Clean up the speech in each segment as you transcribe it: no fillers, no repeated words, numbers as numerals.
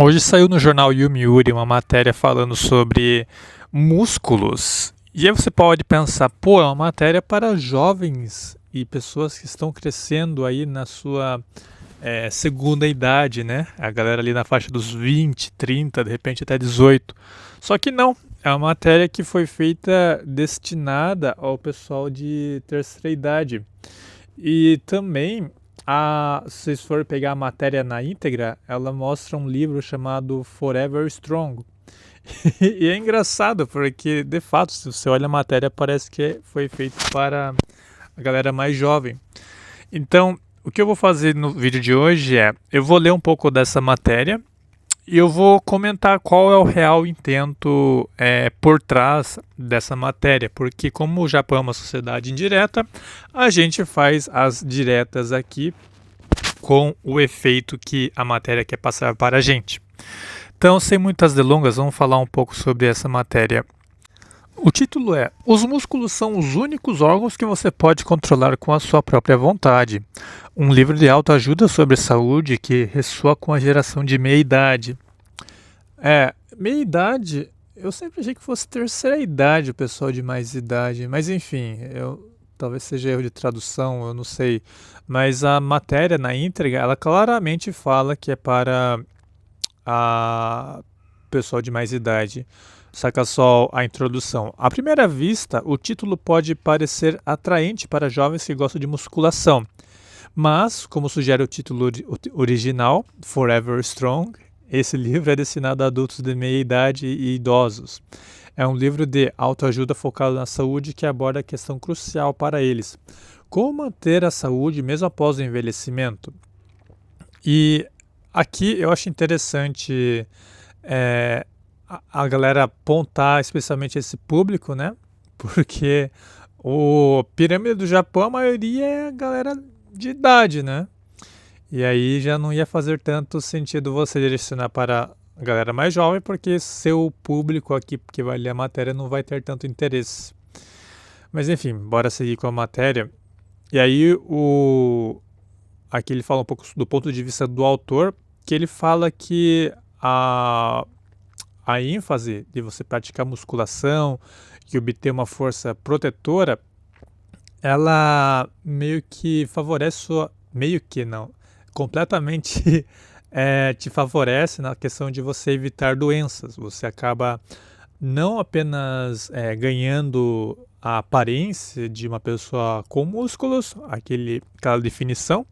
Hoje saiu no jornal Yomiuri uma matéria falando sobre músculos. E aí você pode pensar, pô, é uma matéria para jovens e pessoas que estão crescendo aí na sua segunda idade, né? A galera ali na faixa dos 20, 30, de repente até 18. Só que não, é uma matéria que foi feita destinada ao pessoal de terceira idade. E também, se vocês forem pegar a matéria na íntegra, ela mostra um livro chamado Forever Strong. E é engraçado, porque de fato, se você olha a matéria, parece que foi feito para a galera mais jovem. Então, o que eu vou fazer no vídeo de hoje eu vou ler um pouco dessa matéria e eu vou comentar qual é o real intento por trás dessa matéria, porque como o Japão é uma sociedade indireta, a gente faz as diretas aqui com o efeito que a matéria quer passar para a gente. Então, sem muitas delongas, vamos falar um pouco sobre essa matéria. O título é: Os músculos são os únicos órgãos que você pode controlar com a sua própria vontade. Um livro de autoajuda sobre saúde que ressoa com a geração de meia-idade. Meia-idade, eu sempre achei que fosse terceira idade o pessoal de mais idade, mas enfim, talvez seja erro de tradução, eu não sei. Mas a matéria na íntegra, ela claramente fala que é para a pessoal de mais idade. Saca só a introdução. À primeira vista, o título pode parecer atraente para jovens que gostam de musculação, mas, como sugere o título original, Forever Strong, esse livro é destinado a adultos de meia idade e idosos. É um livro de autoajuda focado na saúde que aborda a questão crucial para eles: como manter a saúde mesmo após o envelhecimento. E aqui eu acho interessante a galera apontar especialmente esse público, né? Porque o pirâmide do Japão, a maioria é a galera de idade, né? E aí já não ia fazer tanto sentido você direcionar para a galera mais jovem, porque seu público aqui que vai ler a matéria não vai ter tanto interesse. Mas enfim, bora seguir com a matéria. E aí aqui ele fala um pouco do ponto de vista do autor, que ele fala que a ênfase de você praticar musculação e obter uma força protetora, ela meio que favorece meio que não, completamente te favorece na questão de você evitar doenças. Você acaba não apenas ganhando a aparência de uma pessoa com músculos, aquela definição,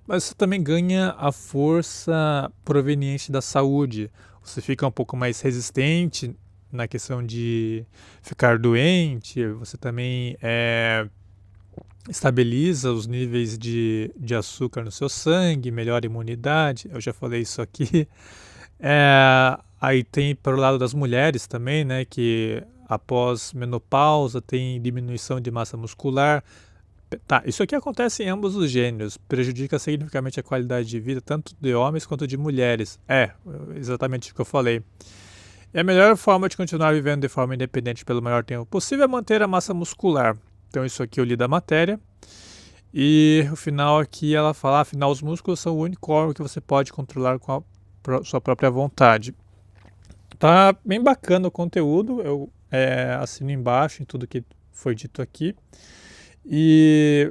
mas você também ganha a força proveniente da saúde. Você fica um pouco mais resistente na questão de ficar doente, você também estabiliza os níveis de açúcar no seu sangue, melhora a imunidade, eu já falei isso aqui. Aí tem pelo lado das mulheres também, né, que após menopausa tem diminuição de massa muscular. Tá, isso aqui acontece em ambos os gêneros, prejudica significativamente a qualidade de vida tanto de homens quanto de mulheres. Exatamente o que eu falei. E a melhor forma de continuar vivendo de forma independente pelo maior tempo possível é manter a massa muscular. Então isso aqui eu li da matéria. E o final aqui ela fala, afinal os músculos são o único órgão que você pode controlar com a sua própria vontade. Tá bem bacana o conteúdo, eu assino embaixo em tudo que foi dito aqui. E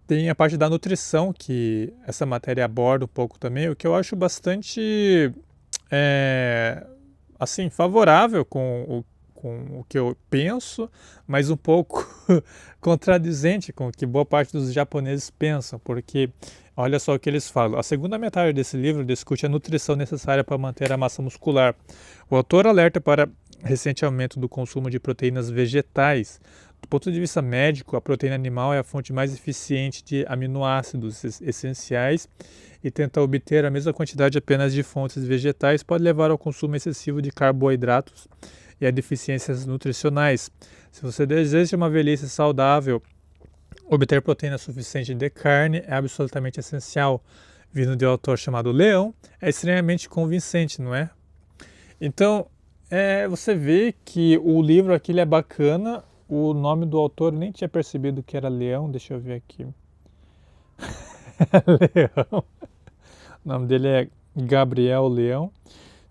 tem a parte da nutrição, que essa matéria aborda um pouco também, o que eu acho bastante assim, favorável com o que eu penso, mas um pouco contradizente com o que boa parte dos japoneses pensam, porque olha só o que eles falam. A segunda metade desse livro discute a nutrição necessária para manter a massa muscular. O autor alerta para recente aumento do consumo de proteínas vegetais. Do ponto de vista médico, a proteína animal é a fonte mais eficiente de aminoácidos essenciais e tentar obter a mesma quantidade apenas de fontes vegetais pode levar ao consumo excessivo de carboidratos e a deficiências nutricionais. Se você deseja uma velhice saudável, obter proteína suficiente de carne é absolutamente essencial. Vindo de um autor chamado Leão, é extremamente convincente, não é? Então, você vê que o livro aqui ele é bacana. O nome do autor eu nem tinha percebido que era Leão, deixa eu ver aqui. Leão. O nome dele é Gabriel Leão.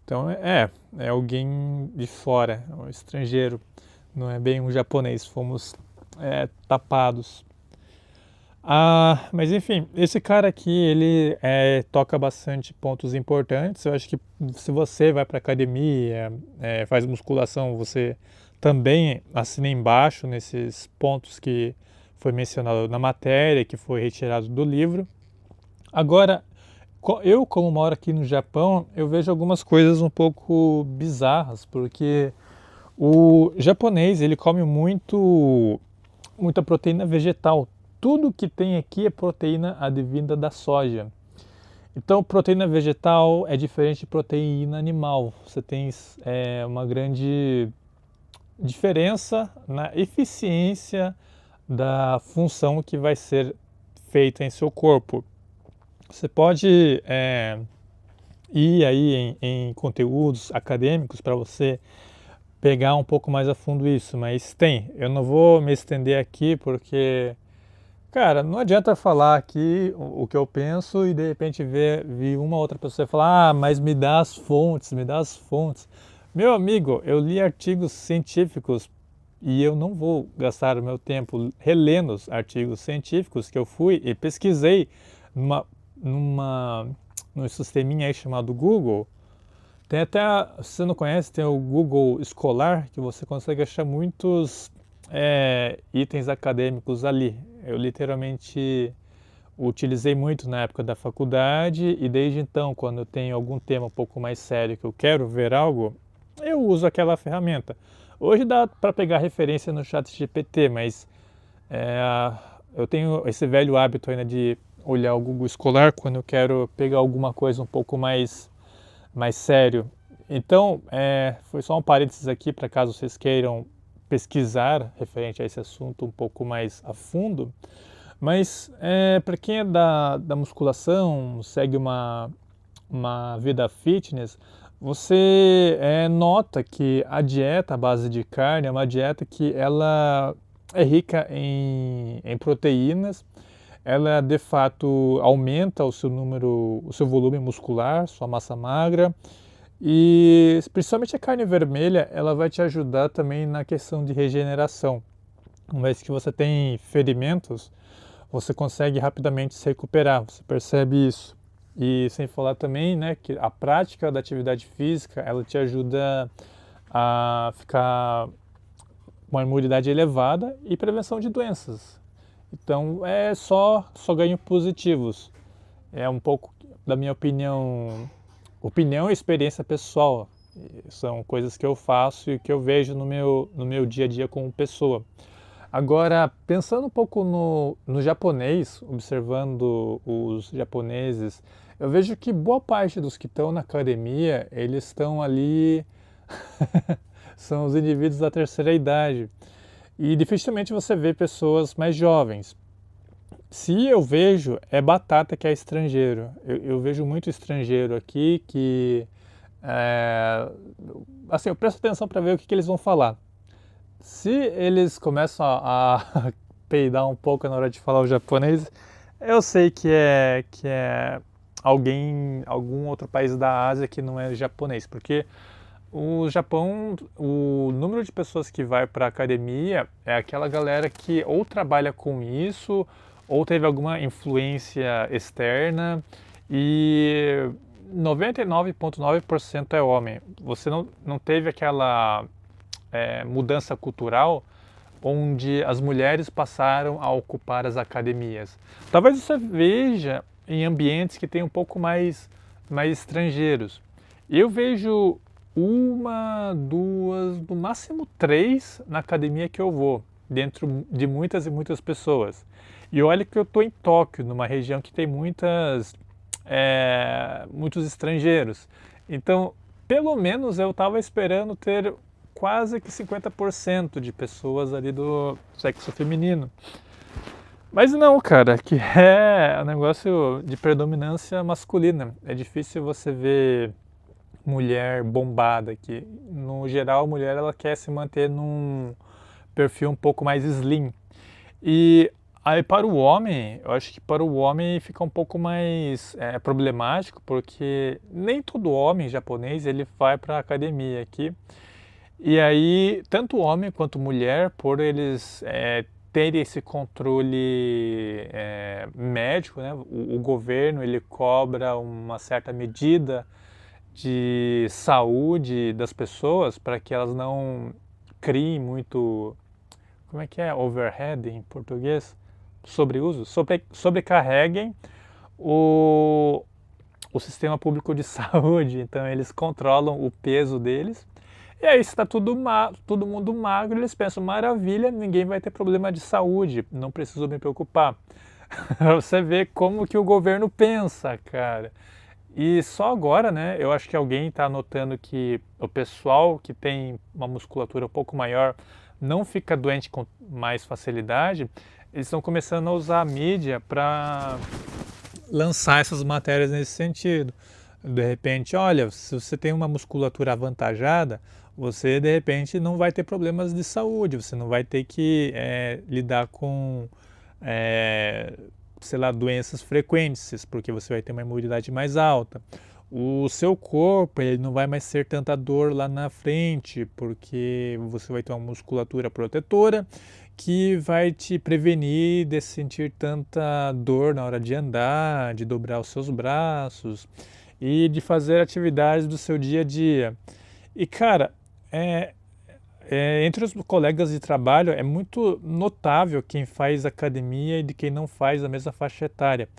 Então é alguém de fora, um estrangeiro, não é bem um japonês, fomos tapados. Mas enfim, esse cara aqui, ele toca bastante pontos importantes. Eu acho que se você vai para academia, faz musculação, você também assina embaixo nesses pontos que foi mencionado na matéria, que foi retirado do livro. Agora, eu como moro aqui no Japão, eu vejo algumas coisas um pouco bizarras, porque o japonês, ele come muita proteína vegetal. Tudo que tem aqui é proteína advinda da soja. Então, proteína vegetal é diferente de proteína animal. Você tem uma grande diferença na eficiência da função que vai ser feita em seu corpo. Você pode ir aí em conteúdos acadêmicos para você pegar um pouco mais a fundo isso, mas eu não vou me estender aqui porque, cara, não adianta falar aqui o que eu penso e de repente vir uma outra pessoa falar, mas me dá as fontes, me dá as fontes. Meu amigo, eu li artigos científicos e eu não vou gastar o meu tempo relendo os artigos científicos que eu fui e pesquisei num sisteminha aí chamado Google. Tem até, se você não conhece, tem o Google Escolar, que você consegue achar muitos itens acadêmicos ali. Eu literalmente utilizei muito na época da faculdade e desde então, quando eu tenho algum tema um pouco mais sério que eu quero ver algo, eu uso aquela ferramenta. Hoje dá para pegar referência no ChatGPT, mas eu tenho esse velho hábito ainda de olhar o Google Escolar quando eu quero pegar alguma coisa um pouco mais sério. Então, foi só um parênteses aqui para caso vocês queiram pesquisar referente a esse assunto um pouco mais a fundo. Mas para quem é da musculação, segue uma vida fitness, você nota que a dieta à base de carne é uma dieta que ela é rica em proteínas, ela de fato aumenta o seu volume muscular, sua massa magra e principalmente a carne vermelha, ela vai te ajudar também na questão de regeneração. Uma vez que você tem ferimentos, você consegue rapidamente se recuperar, você percebe isso. E sem falar também, né, que a prática da atividade física, ela te ajuda a ficar com uma imunidade elevada e prevenção de doenças. Então é só ganho positivos. É um pouco da minha opinião e experiência pessoal. São coisas que eu faço e que eu vejo no meu dia a dia como pessoa. Agora, pensando um pouco no japonês, observando os japoneses, eu vejo que boa parte dos que estão na academia, eles estão ali, são os indivíduos da terceira idade. E dificilmente você vê pessoas mais jovens. Se eu vejo, é batata que é estrangeiro. Eu vejo muito estrangeiro aqui que, assim, eu presto atenção para ver o que eles vão falar. Se eles começam a peidar um pouco na hora de falar o japonês, eu sei que é algum outro país da Ásia que não é japonês, porque o Japão, o número de pessoas que vai para a academia é aquela galera que ou trabalha com isso, ou teve alguma influência externa, e 99,9% é homem. Você não teve aquela mudança cultural onde as mulheres passaram a ocupar as academias. Talvez você veja em ambientes que tem um pouco mais estrangeiros. Eu vejo uma, duas, no máximo três na academia que eu vou, dentro de muitas e muitas pessoas. E olha que eu estou em Tóquio, numa região que tem muitos estrangeiros. Então, pelo menos eu estava esperando ter quase que 50% de pessoas ali do sexo feminino. Mas não, cara, que é um negócio de predominância masculina. É difícil você ver mulher bombada aqui. No geral, a mulher ela quer se manter num perfil um pouco mais slim. E Aí para o homem, eu acho que para o homem fica um pouco mais problemático, porque nem todo homem japonês ele vai para a academia aqui. E aí, tanto homem quanto mulher, por eles terem esse controle médico, né? O governo ele cobra uma certa medida de saúde das pessoas para que elas não criem muito, como é que é, overhead em português? Sobreuso? Sobrecarreguem o, o sistema público de saúde, então eles controlam o peso deles. E aí, se está todo mundo magro, eles pensam, maravilha, ninguém vai ter problema de saúde, não preciso me preocupar. Pra você ver como que o governo pensa, cara. E só agora, né, eu acho que alguém está notando que o pessoal que tem uma musculatura um pouco maior não fica doente com mais facilidade, eles estão começando a usar a mídia para lançar essas matérias nesse sentido. De repente, olha, se você tem uma musculatura avantajada, você de repente não vai ter problemas de saúde, você não vai ter que lidar com, sei lá, doenças frequentes, porque você vai ter uma imunidade mais alta. O seu corpo ele não vai mais ser tanta dor lá na frente, porque você vai ter uma musculatura protetora que vai te prevenir de sentir tanta dor na hora de andar, de dobrar os seus braços e de fazer atividades do seu dia a dia. E cara, é, entre os colegas de trabalho é muito notável quem faz academia e de quem não faz a mesma faixa etária.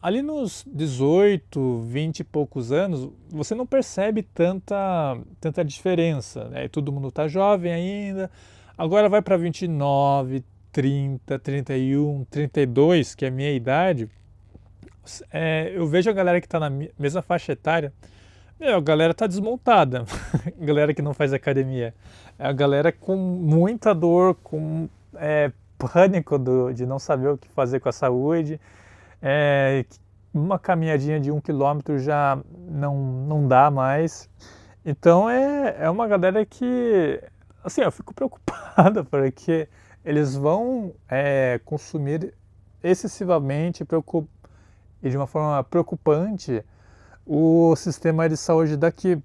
Ali nos 18, 20 e poucos anos, você não percebe tanta diferença, né? Todo mundo está jovem ainda. Agora vai para 29, 30, 31, 32, que é a minha idade. Eu vejo a galera que está na mesma faixa etária, a galera tá desmontada. A galera que não faz academia. É a galera com muita dor, com pânico de não saber o que fazer com a saúde. Uma caminhadinha de 1 quilômetro já não dá mais. Então é uma galera que, assim, eu fico preocupado porque eles vão consumir excessivamente e de uma forma preocupante o sistema de saúde daqui.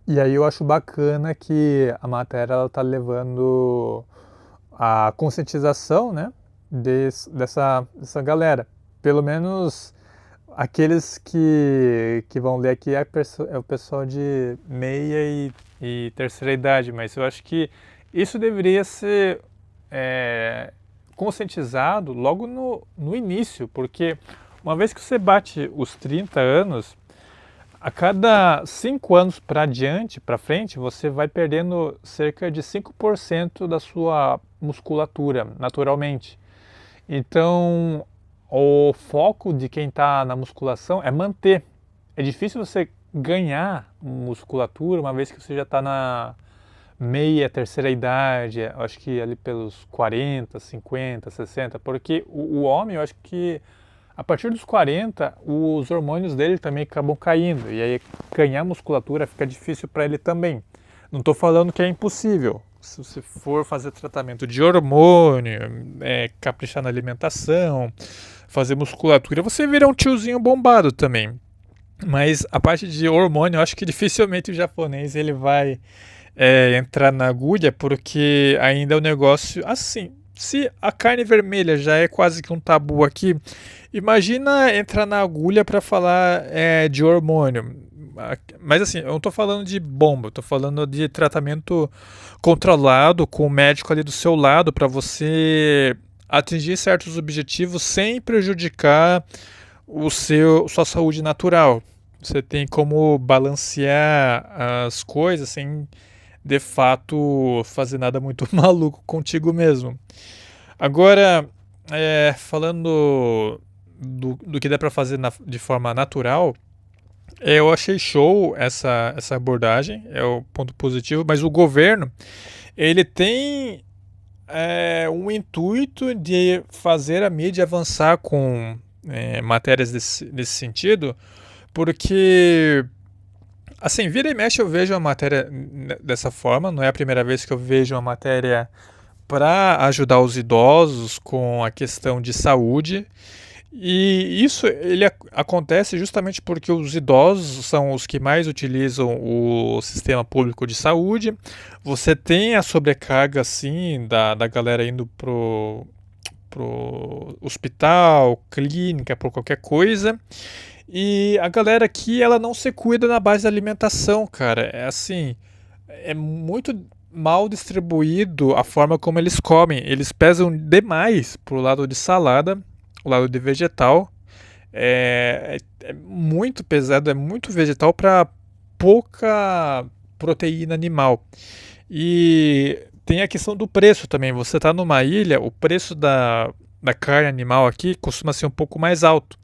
E aí eu acho bacana que a matéria está levando a conscientização, né, dessa galera. Pelo menos aqueles que vão ler aqui é o pessoal de meia e terceira idade, mas eu acho que isso deveria ser conscientizado logo no início, porque uma vez que você bate os 30 anos, a cada 5 anos para adiante, para frente, você vai perdendo cerca de 5% da sua musculatura, naturalmente. Então, o foco de quem está na musculação é manter. É difícil você ganhar musculatura uma vez que você já está na meia, terceira idade, eu acho que ali pelos 40, 50, 60, porque o homem, eu acho que a partir dos 40, os hormônios dele também acabam caindo, e aí ganhar musculatura fica difícil para ele também. Não estou falando que é impossível. Se você for fazer tratamento de hormônio, caprichar na alimentação, fazer musculatura, você vira um tiozinho bombado também. Mas a parte de hormônio, eu acho que dificilmente o japonês ele vai entrar na agulha, porque ainda é um negócio assim. Se a carne vermelha já é quase que um tabu aqui, imagina entrar na agulha para falar de hormônio. Mas assim, eu não estou falando de bomba, estou falando de tratamento controlado com o médico ali do seu lado para você atingir certos objetivos sem prejudicar sua saúde natural. Você tem como balancear as coisas sem de fato fazer nada muito maluco contigo mesmo. Agora, falando do que dá para fazer de forma natural, eu achei show essa abordagem, é o ponto positivo, mas o governo ele tem um intuito de fazer a mídia avançar com matérias desse sentido, porque assim, vira e mexe eu vejo uma matéria dessa forma, não é a primeira vez que eu vejo uma matéria para ajudar os idosos com a questão de saúde. E isso acontece justamente porque os idosos são os que mais utilizam o sistema público de saúde. Você tem a sobrecarga, assim, da galera indo pro hospital, clínica, por qualquer coisa. E a galera aqui, ela não se cuida na base da alimentação, cara. É assim, é muito mal distribuído a forma como eles comem. Eles pesam demais pro lado de salada, o lado de vegetal. É muito pesado, é muito vegetal para pouca proteína animal. E tem a questão do preço também. Você está numa ilha, o preço da carne animal aqui costuma ser um pouco mais alto.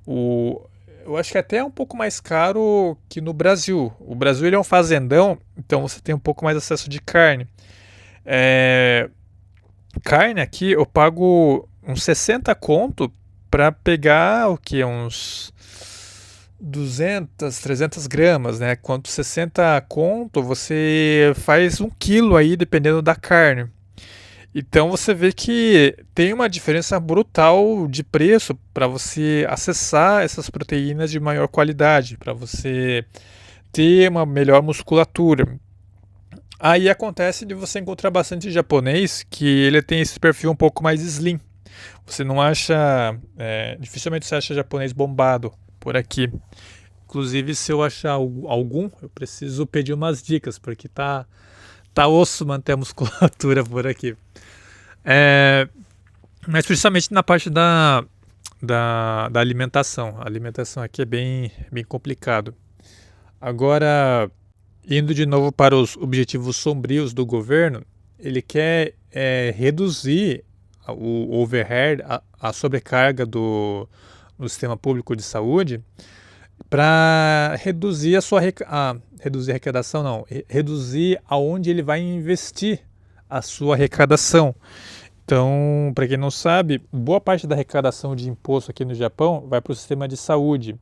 O, eu acho que até é um pouco mais caro que no Brasil. O Brasil ele é um fazendão, então você tem um pouco mais acesso de carne. É, carne aqui eu pago uns 60 conto para pegar o que? Uns 200, 300 gramas, né? Quanto 60 conto, você faz 1 quilo aí, dependendo da carne. Então você vê que tem uma diferença brutal de preço para você acessar essas proteínas de maior qualidade, para você ter uma melhor musculatura. Aí acontece de você encontrar bastante japonês que ele tem esse perfil um pouco mais slim. Você não acha, dificilmente você acha japonês bombado por aqui. Inclusive, se eu achar algum, eu preciso pedir umas dicas, porque tá osso manter a musculatura por aqui. Mas principalmente na parte da alimentação. A alimentação aqui é bem complicado. Agora, indo de novo para os objetivos sombrios do governo, ele quer reduzir o overhead, a sobrecarga no sistema público de saúde, para reduzir reduzir a arrecadação, não, reduzir aonde ele vai investir a sua arrecadação. Então, para quem não sabe, boa parte da arrecadação de imposto aqui no Japão vai para o sistema de saúde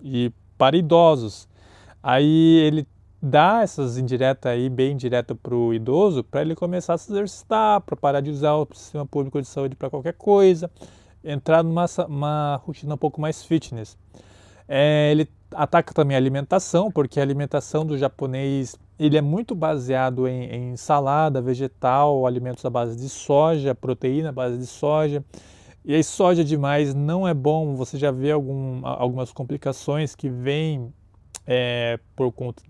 e para idosos. Aí ele dá essas indiretas aí, bem direta para o idoso, para ele começar a se exercitar, para parar de usar o sistema público de saúde para qualquer coisa, entrar numa rotina um pouco mais fitness. Ele ataca também a alimentação, porque a alimentação do japonês ele é muito baseado em salada, vegetal, alimentos à base de soja, proteína à base de soja. E aí soja demais não é bom, você já vê algumas complicações que vêm por conta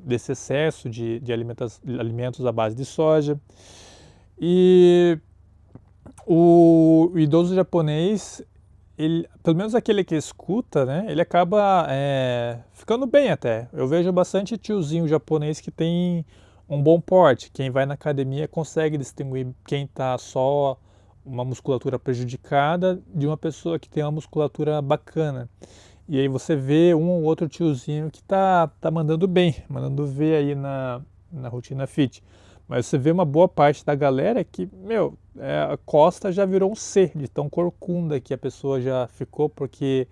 desse excesso de alimentos à base de soja. E o idoso japonês, ele, pelo menos aquele que escuta, né, ele acaba ficando bem até. Eu vejo bastante tiozinho japonês que tem um bom porte. Quem vai na academia consegue distinguir quem está só uma musculatura prejudicada de uma pessoa que tem uma musculatura bacana. E aí você vê um ou outro tiozinho que tá mandando bem, mandando ver aí na rotina fit. Mas você vê uma boa parte da galera que, a costa já virou um C, de tão corcunda que a pessoa já ficou, porque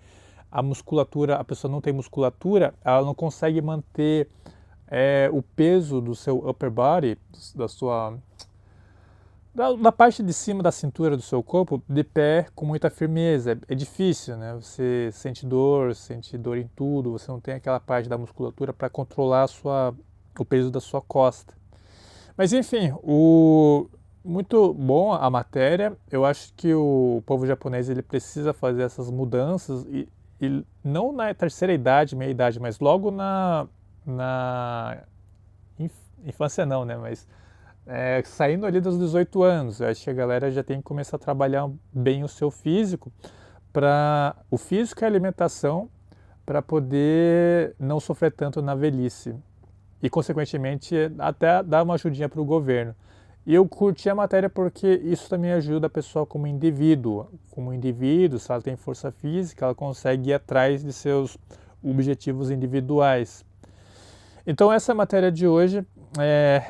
a pessoa não tem musculatura, ela não consegue manter o peso do seu upper body, da parte de cima da cintura do seu corpo de pé com muita firmeza. É difícil, né? Você sente dor em tudo, você não tem aquela parte da musculatura para controlar o peso da sua costa. Mas enfim, muito bom a matéria. Eu acho que o povo japonês ele precisa fazer essas mudanças e não na terceira idade, meia idade, mas logo na infância não, né? Mas saindo ali dos 18 anos, eu acho que a galera já tem que começar a trabalhar bem o seu físico, o físico e a alimentação, para poder não sofrer tanto na velhice. E, consequentemente, até dar uma ajudinha para o governo. E eu curti a matéria porque isso também ajuda a pessoa como indivíduo. Como indivíduo, se ela tem força física, ela consegue ir atrás de seus objetivos individuais. Então essa é a matéria de hoje.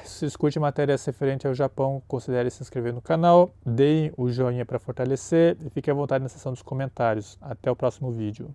Se escute matérias referentes ao Japão, considere se inscrever no canal, deem o joinha para fortalecer e fique à vontade na seção dos comentários. Até o próximo vídeo.